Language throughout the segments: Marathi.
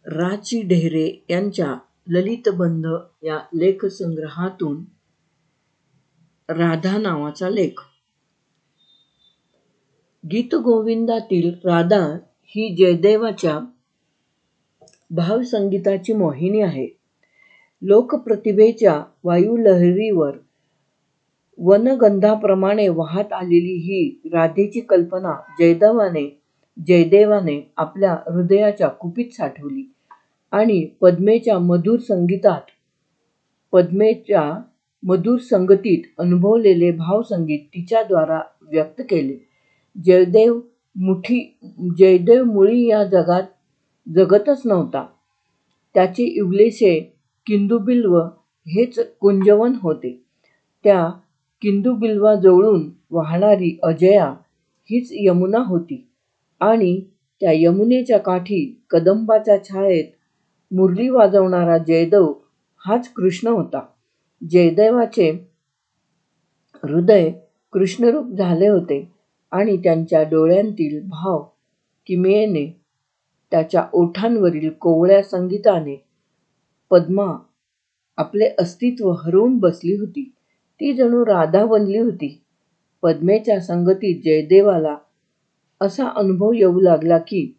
रा.चि. ढेरे यांच्या ललितबंध या लेखसंग्रहातून राधा नावाचा लेख. गीतगोविंदातील राधा ही जयदेवाच्या भावसंगीताची मोहिनी आहे. लोकप्रतिभेच्या वायुलहरीवर वनगंधाप्रमाणे वाहत आलेली ही राधेची कल्पना जयदेवाने आपल्या हृदयाच्या कुपीत साठवली आणि पद्मेच्या मधुर संगतीत अनुभवलेले भावसंगीत तिच्याद्वारा व्यक्त केले. जयदेव मुळी या जगात जगतच नव्हता. त्याचे इवलेसे किंदुबिल्व हेच कुंजवन होते. त्या किंदुबिल्वाजवळून वाहणारी अजया हीच यमुना होती आणि त्या यमुनेच्या काठी कदंबाच्या छायेत मुरली वाजवणारा जयदेव हाच कृष्ण होता. जयदेवाचे हृदय कृष्णरूप झाले होते आणि त्यांच्या डोळ्यांतील भाव किमयेने, त्याच्या ओठांवरील कोवळ्या संगीताने पद्मा आपले अस्तित्व हरवून बसली होती. ती जणू राधा बनली होती. पद्मेच्या संगतीत जयदेवाला असा अनुभव येऊ लागला की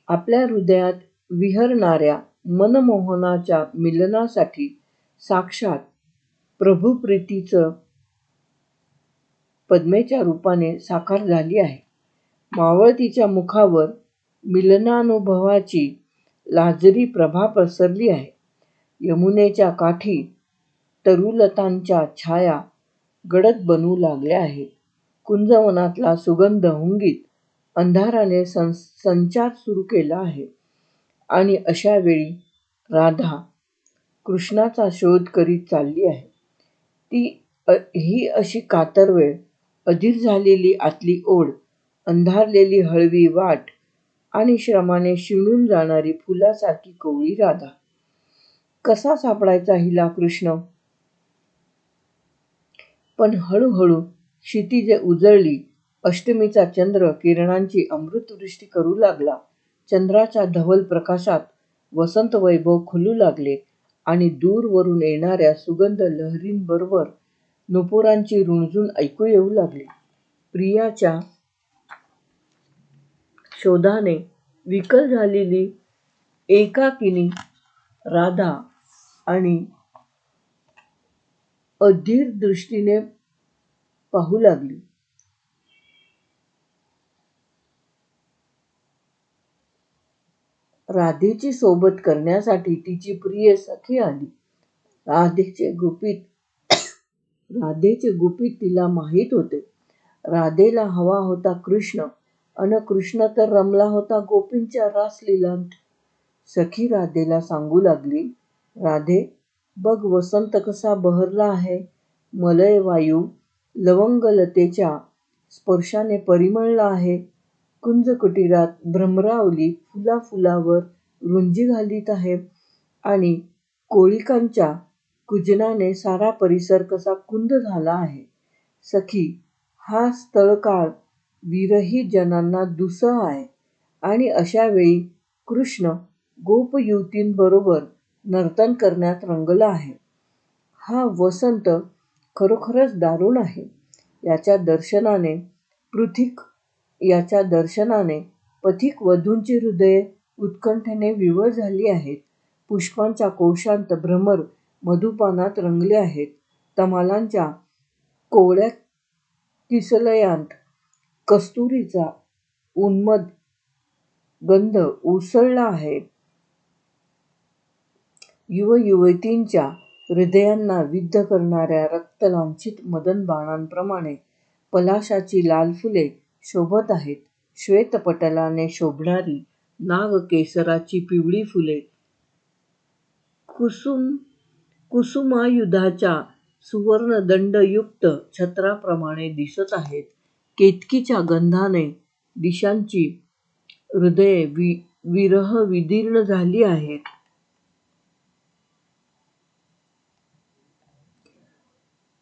आपल्या हृदयात विहरणाऱ्या मनमोहनाच्या मिलनासाठी साक्षात प्रभुप्रीतीच पद्मेच्या रूपाने साकार झाली आहे. मावळतीच्या मुखावर मिलनानुभवाची लाजरी प्रभा पसरली आहे. यमुनेच्या काठी तरुलतांच्या छाया गडद बनू लागल्या आहेत. कुंजवनातला सुगंध हुंगीत अंधाराने संचार सुरू केला आहे आणि अशा वेळी राधा कृष्णाचा शोध करीत चालली आहे. ही अशी कातर वेळ, अधीर झालेली आतली ओढ, अंधारलेली हळवी वाट आणि श्रमाने शिणून जाणारी फुलासारखी कोवळी राधा. कसा सापडायचा हिला कृष्ण? पण हळूहळू क्षितिजे उजळली. अष्टमीचा चंद्र किरणांची अमृतवृष्टी करू लागला. चंद्राच्या धवल प्रकाशात वसंत वैभव खुलू लागले आणि दूरवरून येणाऱ्या सुगंध लहरींबरोबर नुपुरांची रुणझुण ऐकू येऊ लागली. प्रियाच्या शोधाने विकल झालेली एकाकिनी राधा आणि अधीर दृष्टीने पाहू लागली. राधेची सोबत करण्यासाठी तिची प्रिय सखी आली. राधेचे गुपित तिला माहीत होते. राधेला हवा होता कृष्ण अन कृष्ण तर रमला होता गोपींच्या रासलीलांत. सखी राधेला सांगू लागली, राधे, बघ वसंत कसा बहरला आहे. मलय वायू लवंगलतेच्या स्पर्शाने परिमळला आहे. कुंजकुटीरात भ्रमरावली फुलाफुलावर रुंजी घालीत आहे आणि कोळिकांच्या कूजनाने सारा परिसर कसा कुंद झाला आहे. सखी, हा स्थळकाळ विरहित जनांना दुस्सह आहे आणि अशा वेळी कृष्ण गोपयुवतींबरोबर नर्तन करण्यात रंगला आहे. हा वसंत खरोखरच दारुण आहे. याच्या दर्शनाने पथिक वधूंची हृदये उत्कंठेने विव्हळ झाली आहेत. पुष्पांच्या कोशांत भ्रमर मधुपानात रंगले आहेत. तमालांच्या कोवळ्या किसलयांत कस्तुरीचा उन्मद गंध उसळला आहे. युवयुवतींच्या हृदयांना विद्ध करणाऱ्या रक्तलांछित मदनबाणांप्रमाणे पलाशाची लाल फुले शोभत आहेत. श्वेतपटलाने शोभणारी नागकेसराची पिवळी फुले कुसुमायुधाच्या सुवर्णदंडयुक्त छत्राप्रमाणे दिसत आहेत. केतकीच्या गंधाने दिशांची हृदये विरहविदीर्ण झाली आहेत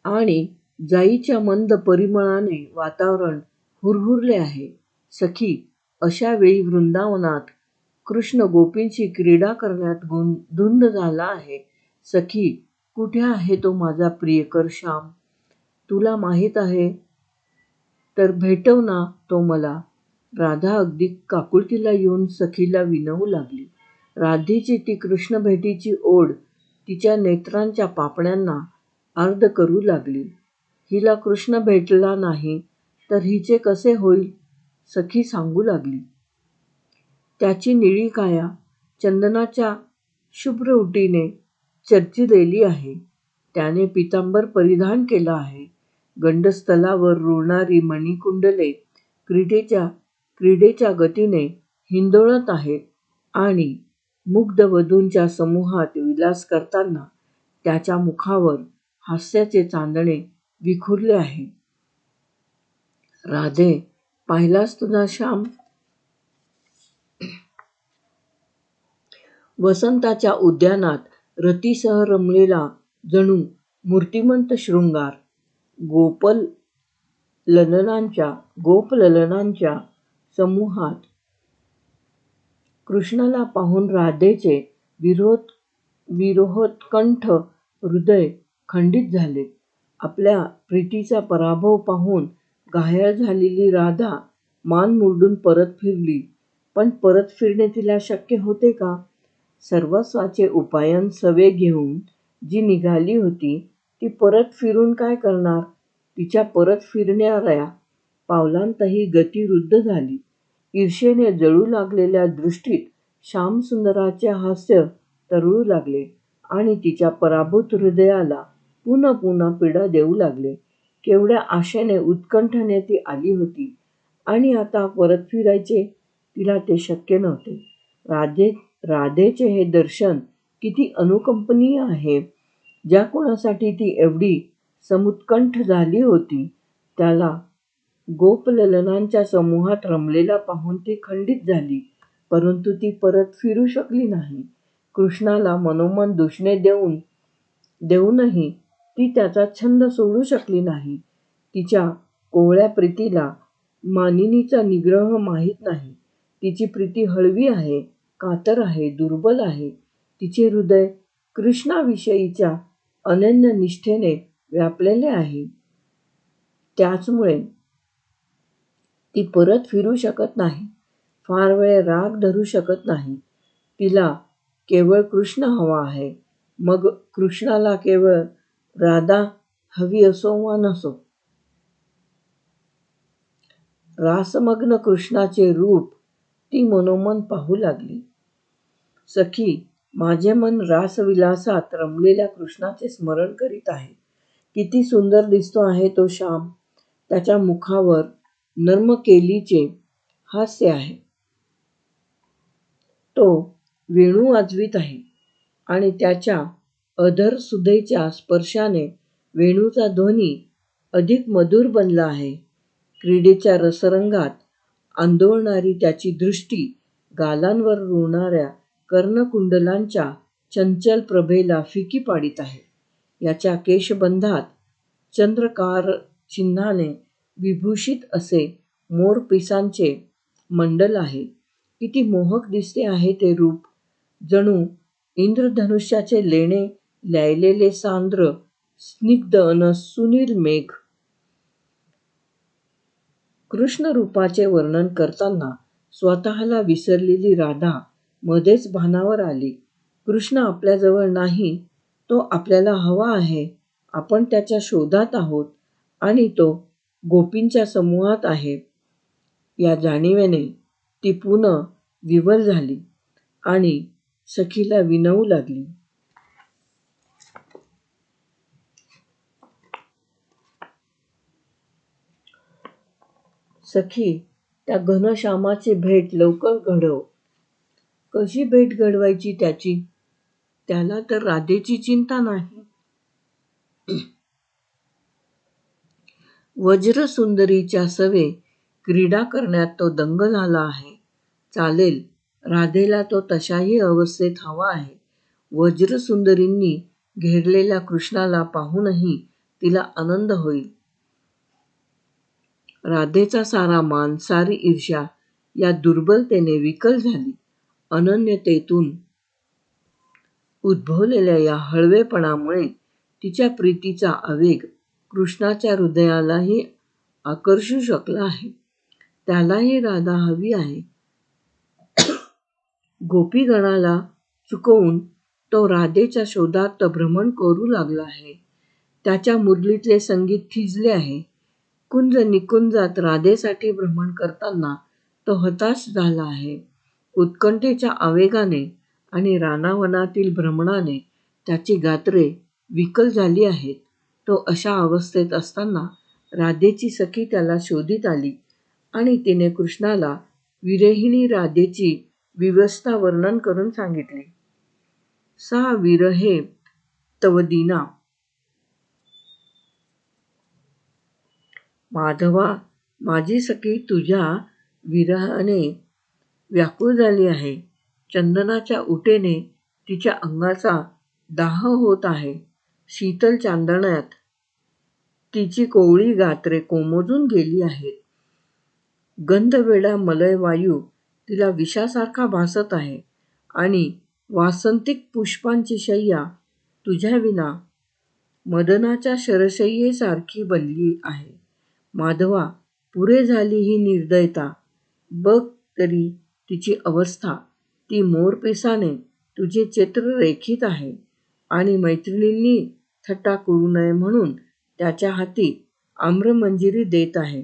आणि जाईच्या मंद परिमळाने वातावरण हुरहुरले आहे. सखी, अशा वेळी वृंदावनात कृष्ण गोपींशी क्रीडा करण्यात धुंद झाला आहे. सखी, कुठे आहे तो माझा प्रियकर श्याम? तुला माहीत आहे तर भेटव ना तो मला. राधा अगदी काकुळतीला येऊन सखीला विनवू लागली. राधेची ती कृष्ण भेटीची ओढ तिच्या नेत्रांच्या पापण्यांना आर्द्र करू लागली. हिला कृष्ण भेटला नाही तर हिचे कसे होईल? सखी सांगू लागली. त्याची निळी काया चंदनाच्या शुभ्र उटीने चर्चिलेली आहे. त्याने पितांबर परिधान केला आहे. गंडस्थलावर रुळणारी मणिकुंडले क्रीडेच्या गतीने हिंदोळत आहेत आणि मुग्ध वधूंच्या समूहात विलास करताना त्याच्या मुखावर हास्याचे चांदणे विखुरले आहे. राधे, पाहिलास तुझा श्याम? वसंताच्या उद्यानात रतीसह रमलेला जणू मूर्तिमंत शृंगार. गोपललनांच्या समूहात कृष्णाला पाहून राधेचे विरहोत्कंठ हृदय खंडित झाले. आपल्या प्रीतीचा पराभव पाहून घायाळ झालेली राधा मान मुरडून परत फिरली. पण परत फिरणे तिला शक्य होते का? सर्वस्वाचे उपायन सवे घेऊन जी निघाली होती ती परत फिरून काय करणार? तिच्या परत फिरणाऱ्या पावलांतही गती रुद्ध झाली. ईर्ष्येने जळू लागलेल्या दृष्टीत श्यामसुंदराचे हास्य तरळू लागले आणि तिच्या पराभूत हृदयाला पुन्हा पुन्हा पीडा देऊ लागले. केवढ्या आशेने उत्कंठेने ती आली होती आणि आता परत फिरायचे तिला ते शक्य नव्हते. राधेचे हे दर्शन किती अनुकंपनीय आहे. ज्या कोणासाठी ती एवढी समुत्कंठ झाली होती त्याला गोपललनांच्या समूहात रमलेला पाहून ती खंडित झाली. परंतु ती परत फिरू शकली नाही. कृष्णाला मनोमन दूषणे देऊनही ती त्याचा छंद सोडू शकली नाही. तिच्या कोवळ्या प्रीतीला मानिनीचा निग्रह माहीत नाही. तिची प्रीती हळवी आहे, कातर आहे, दुर्बल आहे. तिचे हृदय कृष्णाविषयीच्या अनन्य निष्ठेने व्यापलेले आहे. त्याचमुळे ती परत फिरू शकत नाही. फार वेळ राग धरू शकत नाही. तिला केवळ कृष्ण हवा आहे. मग कृष्णाला केवळ राधा हवी असो वा नसो. रासमग्न कृष्णाचे रूप ती मनोमन पाहू लागली. सखी, माझे मन रासविलासात रमलेल्या कृष्णाचे स्मरण करीत आहे. किती सुंदर दिसतो आहे तो श्याम. त्याच्या मुखावर नर्मकेलीचे हास्य आहे. तो वेणू वाजवीत आहे आणि त्याच्या अधर सुधेच्या स्पर्शाने वेणूचा ध्वनी अधिक मधुर बनला आहे. क्रीडेच्या रसरंगात आंदोळणारी त्याची दृष्टी गालांवर रुळणाऱ्या कर्णकुंडलांच्या चंचल प्रभेला फिकी पाडीत आहे. याच्या केशबंधात चंद्रकार चिन्हाने विभूषित असे मोरपिसांचे मंडल आहे. किती मोहक दिसते आहे ते रूप. जणू इंद्रधनुष्याचे लेणे ल्यायलेले सांद्र स्निग्ध अन सुनील मेघ. कृष्ण रूपाचे वर्णन करताना स्वतःला विसरलेली राधा मध्येच भानावर आली. कृष्ण आपल्याजवळ नाही, तो आपल्याला हवा आहे. आपण त्याच्या शोधात आहोत आणि तो गोपींच्या समूहात आहे. या जाणीवेने ती पुन्हा विव्हल झाली आणि सखीला विनवू लागली. सखी, त्या घनश्यामाची भेट लवकर घडव. कशी भेट घडवायची त्याची? त्याला तर राधेची चिंता नाही. वज्रसुंदरीच्या सवे क्रीडा करण्यात तो दंग झाला आहे. चालेल, राधेला तो तशाही अवस्थेत हवा आहे. वज्रसुंदरींनी घेरलेल्या कृष्णाला पाहूनही तिला आनंद होईल. राधेचा सारा मान, सारी ईर्ष्या या दुर्बलतेने विकल झाली अनन्यतेतून उद्भवलेल्या या हळवेपणामुळे तिच्या प्रीतीचा आवेग कृष्णाच्या हृदयालाही आकर्षू शकला आहे. त्यालाही राधा हवी आहे. गोपीगणाला चुकवून तो राधेच्या शोधात भ्रमण करू लागला आहे. त्याच्या मुरलीतले संगीत थिजले आहे. कुंज निकुंजात राधेसाठी भ्रमण करताना तो हताश झाला आहे. उत्कंठेच्या आवेगाने आणि रानावनातील भ्रमणाने त्याची गात्रे विकल झाली आहेत. तो अशा अवस्थेत असताना राधेची सखी त्याला शोधित आली आणि तिने कृष्णाला विरहिणी राधेची विवस्था वर्णन करून सांगितली. सा विरहे तव दीना माधवा, माझी सखी तुझ्या विरहाने व्याकुळ झाली आहे. चंदनाच्या उटेने तिच्या अंगाचा दाह होत आहे. शीतल चांदण्यात तिची कोवळी गात्रे कोमेजून गेली आहेत. गंधवेडा मलय वायू तिला विषासारखा भासत आहे आणि वासंतिक पुष्पांची शय्या तुझ्याविना मदनाच्या शरशय्येसारखी बनली आहे. माधवा, पुरे झाली ही निर्दयता. बघ तरी तिची अवस्था. ती मोरपिसाने तुझे चित्र रेखीत आहे आणि मैत्रिणींनी थट्टा करू नये म्हणून त्याच्या हाती आम्रमंजिरी देत आहे.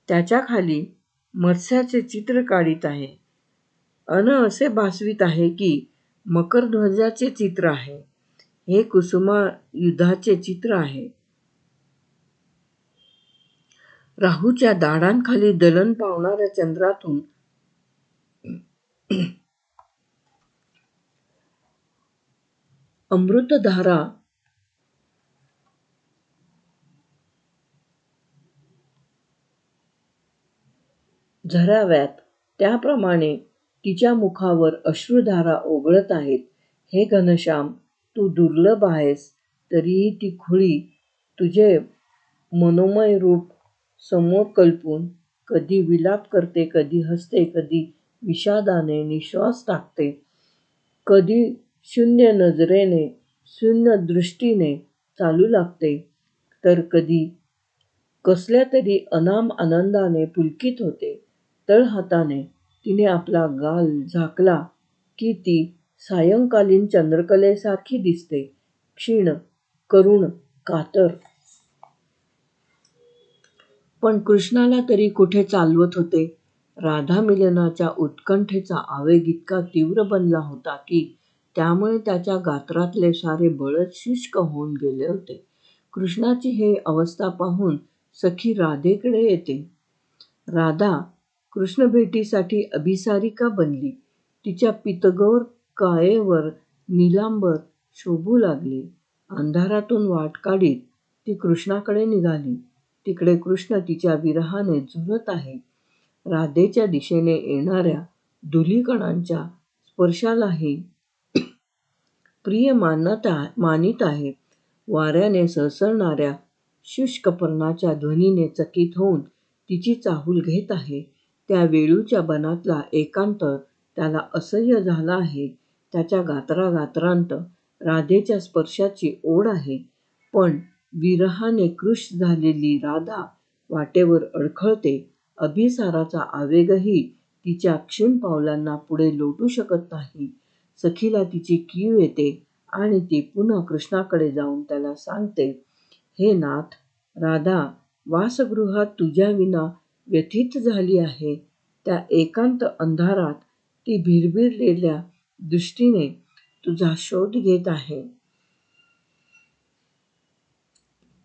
त्याच्या खाली मत्स्याचे चित्र काढीत आहे. असे भासवीत आहे की मकरध्वजाचे चित्र आहे. हे कुसुमायुधाचे चित्र आहे. राहूच्या दाढांखाली दलन पावणाऱ्या चंद्रातून अमृतधारा झराव्यात त्याप्रमाणे तिच्या मुखावर अश्रुधारा ओघळत आहेत. हे घनश्याम, तू दुर्लभ आहेस, तरीही ती खुळी तुझे मनोमय रूप समोर कल्पून कधी विलाप करते, कधी हसते, कधी विषादाने निश्वास टाकते, कधी शून्य नजरेने, शून्य दृष्टीने चालू लागते, तर कधी कसल्या तरी अनाम आनंदाने पुलकित होते. तळहाताने तिने आपला गाल झाकला की ती सायंकालीन चंद्रकलेसारखी दिसते, क्षीण, करुण, कातर. पण कृष्णाला तरी कुठे चालवत होते? राधा मिलनाच्या उत्कंठेचा आवेग इतका तीव्र बनला होता की त्यामुळे त्याच्या गात्रातले सारे बळच शुष्क होऊन गेले होते. कृष्णाची ही अवस्था पाहून सखी राधेकडे येते. राधा कृष्णभेटीसाठी अभिसारिका बनली. तिच्या पीतगौर कायेवर नीलांबर शोभू लागले. अंधारातून वाट काढीत ती कृष्णाकडे निघाली. तिकडे कृष्ण तिच्या विरहाने झुरत आहे. राधेच्या दिशेने येणाऱ्या धुलीकणांच्या स्पर्शालाही प्रिय मानित आहे. वाऱ्याने सळसळणाऱ्या शुष्क पर्णाच्या ध्वनीने चकित होऊन तिची चाहूल घेत आहे. त्या वेळूच्या बनातला एकांत त्याला असह्य झाला आहे. त्याच्या गात्रागात्रांत राधेच्या स्पर्शाची ओढ आहे. पण विरहाने कृश झालेली राधा वाटेवर अडखळते. अभिसाराचा आवेगही तिच्या क्षीण पावलांना पुढे लोटू शकत नाही. सखीला तिची कीव येते आणि ती पुन्हा कृष्णाकडे जाऊन त्याला सांगते, हे नाथ, राधा वासगृहात तुझ्याविना व्यथित झाली आहे. त्या एकांत अंधारात ती भिरभिरलेल्या दृष्टीने तुझा शोध घेत आहे.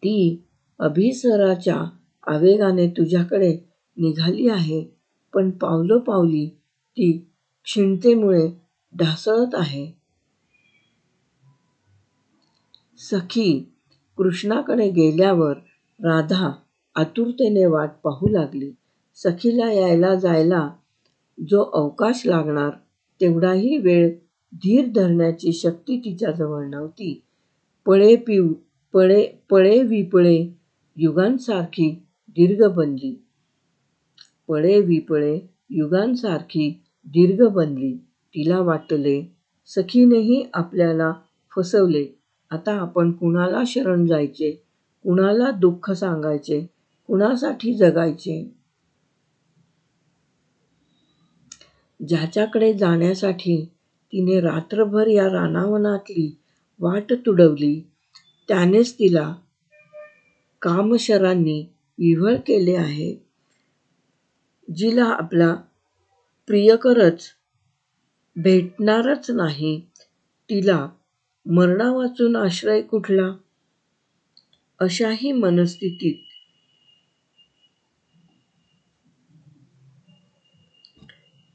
ती अभिसाराच्या आवेगाने तुझ्याकडे निघाली आहे, पण पावलोपावली ती क्षीणतेमुळे ढासळत आहे. सखी कृष्णाकडे गेल्यावर राधा आतुरतेने वाट पाहू लागली. सखीला यायला जायला जो अवकाश लागणार तेवढाही वेळ धीर धरण्याची शक्ती तिच्याजवळ नव्हती. पळे विपळे युगांसारखी दीर्घ बनली. पळे विपळे युगांसारखी दीर्घ बनली. तिला वाटले, सखीनेही आपल्याला फसवले. आता आपण कुणाला शरण जायचे, कुणाला दुःख सांगायचे, कुणासाठी जगायचे? ज्याच्याकडे जाण्यासाठी तिने रात्रभर या रानावनातली वाट तुडवली, त्यानेच तिला कामशरांनी विव्हळ केले आहे. जिला आपला प्रियकरच भेटणारच नाही, तिला मरणावाचून आश्रय कुठला? अशाही मनस्थितीत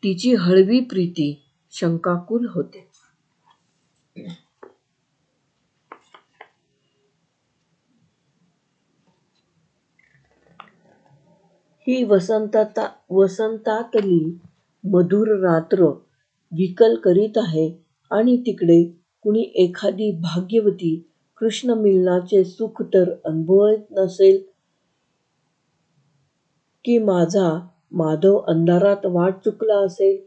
तिची हळवी प्रीती शंकाकुल होते. ही वसंतातली मधुर रात्र विकल करीत आहे आणि तिकडे कुणी एखादी भाग्यवती कृष्णमिलनाचे सुख तर अनुभवत नसेल? की माझा माधव अंधारात वाट चुकला असेल?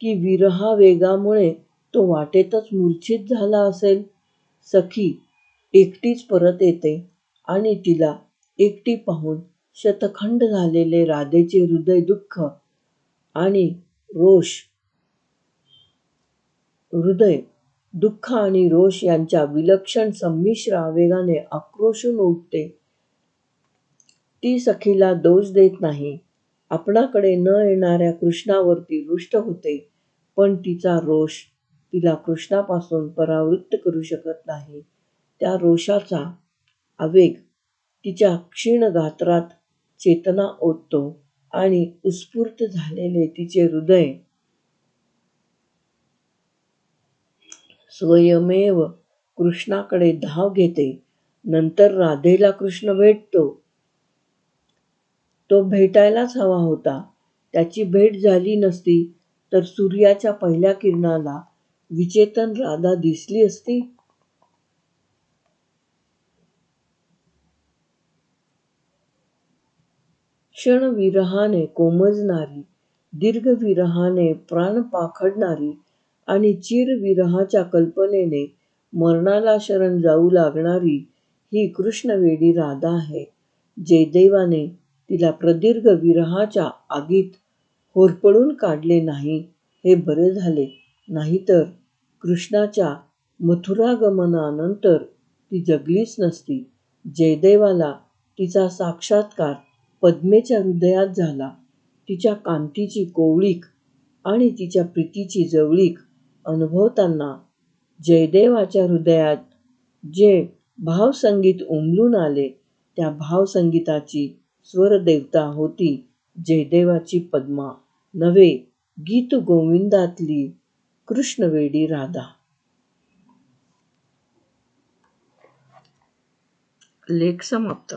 की विरहावेगामुळे तो वाटेतच मूर्छित झाला असेल? सखी एकटीच परत येते आणि तिला एकटी पाहून शतखंड झालेले राधेचे हृदय दुःख आणि रोष यांच्या विलक्षण संमिश्र आवेगाने आक्रोशून उठते. ती सखीला दोष देत नाही. आपणाकडे न येणाऱ्या कृष्णावर ती रुष्ट होते, पण तिचा रोष तिला कृष्णापासून परावृत्त करू शकत नाही. त्या रोषाचा आवेग तिच्या क्षीण गात्रात चेतना ओततो आणि उत्स्फूर्त झालेले तिचे हृदय स्वयमेव कृष्णाकडे धाव घेते. नंतर राधेला कृष्ण भेटतो. तो भेटायलाच हवा होता. त्याची भेट झाली नसती तर सूर्याच्या पहिल्या किरणाला विचेतन राधा दिसली असती. क्षणविरहाने कोमजणारी, दीर्घविरहाने प्राण पाखडणारी आणि चिरविरहाच्या कल्पनेने मरणाला शरण जाऊ लागणारी ही कृष्णवेडी राधा आहे. जयदेवाने तिला प्रदीर्घ विरहाच्या आगीत होरपळून काढले नाही, हे बरे झाले. नाहीतर कृष्णाच्या मथुरागमनानंतर ती जगलीच नसती. जयदेवाला तिचा साक्षात्कार पद्मेच्या हृदयात झाला. तिच्या कांतीची कोवळीक आणि तिच्या प्रीतीची जवळीक अनुभवताना जयदेवाच्या हृदयात जे भावसंगीत उमलून आले, त्या भावसंगीताची स्वरदेवता होती जयदेवाची पद्मा, नव्हे गीतगोविंदातली कृष्णवेडी राधा. लेख समाप्त.